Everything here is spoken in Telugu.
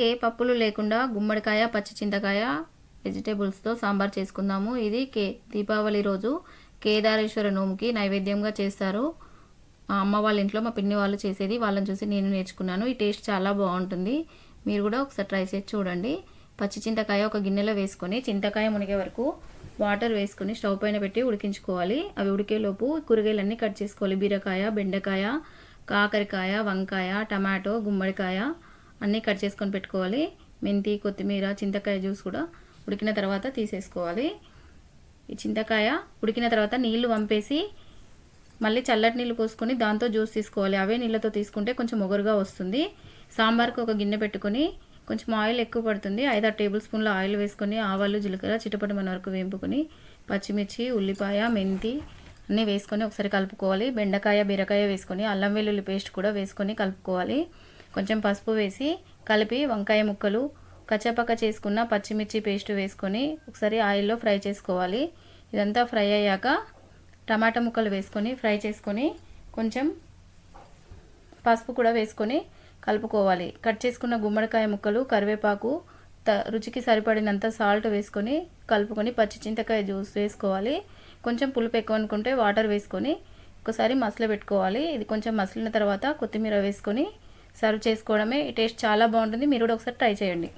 ఏ పప్పులు లేకుండా గుమ్మడికాయ, పచ్చి చింతకాయ వెజిటేబుల్స్తో సాంబార్ చేసుకుందాము. ఇది దీపావళి రోజు కేదారేశ్వర నోముకి నైవేద్యంగా చేస్తారు. మా అమ్మ వాళ్ళ ఇంట్లో మా పిన్ని వాళ్ళు చేసేది, వాళ్ళని చూసి నేను నేర్చుకున్నాను. ఈ టేస్ట్ చాలా బాగుంటుంది. మీరు కూడా ఒకసారి ట్రై చేసి చూడండి. పచ్చి చింతకాయ ఒక గిన్నెలో వేసుకొని చింతకాయ మునిగే వరకు వాటర్ వేసుకొని స్టవ్ పైన పెట్టి ఉడికించుకోవాలి. అవి ఉడికేలోపు కూరగాయలన్నీ కట్ చేసుకోవాలి. బీరకాయ, బెండకాయ, కాకరకాయ, వంకాయ, టమాటో, గుమ్మడికాయ అన్నీ కట్ చేసుకొని పెట్టుకోవాలి. మెంతి, కొత్తిమీర, చింతకాయ జ్యూస్ కూడా ఉడికిన తర్వాత తీసేసుకోవాలి. ఈ చింతకాయ ఉడికిన తర్వాత నీళ్లు వంపేసి మళ్ళీ చల్లటి నీళ్ళు పోసుకొని దాంతో జ్యూస్ తీసుకోవాలి. అవే నీళ్ళతో తీసుకుంటే కొంచెం ఒగరుగా వస్తుంది. సాంబార్కి ఒక గిన్నె పెట్టుకొని కొంచెం ఆయిల్ ఎక్కువ పడుతుంది. 5-6 టేబుల్ స్పూన్ల ఆయిల్ వేసుకొని ఆవాలు, జీలకర్ర చిటపటమనే వరకు వేంపుకొని పచ్చిమిర్చి, ఉల్లిపాయ, మెంతి అన్నీ వేసుకొని ఒకసారి కలుపుకోవాలి. బెండకాయ, బీరకాయ వేసుకొని అల్లం వెల్లుల్లి పేస్ట్ కూడా వేసుకొని కలుపుకోవాలి. కొంచెం పసుపు వేసి కలిపి వంకాయ ముక్కలు, కచ్చపక్క చేసుకున్న పచ్చిమిర్చి పేస్ట్ వేసుకొని ఒకసారి ఆయిల్లో ఫ్రై చేసుకోవాలి. ఇదంతా ఫ్రై అయ్యాక టమాటా ముక్కలు వేసుకొని ఫ్రై చేసుకొని కొంచెం పసుపు కూడా వేసుకొని కలుపుకోవాలి. కట్ చేసుకున్న గుమ్మడికాయ ముక్కలు, కరివేపాకు, రుచికి సరిపడినంత సాల్ట్ వేసుకొని కలుపుకొని పచ్చి చింతకాయ జ్యూస్ వేసుకోవాలి. కొంచెం పులుపు ఎక్కువ అనుకుంటే వాటర్ వేసుకొని ఒకసారి మసల పెట్టుకోవాలి. ఇది కొంచెం మసలిన తర్వాత కొత్తిమీర వేసుకొని సర్వ్ చేసుకోవడమే. ఈ టేస్ట్ చాలా బాగుంటుంది. మీరు కూడా ఒకసారి ట్రై చేయండి.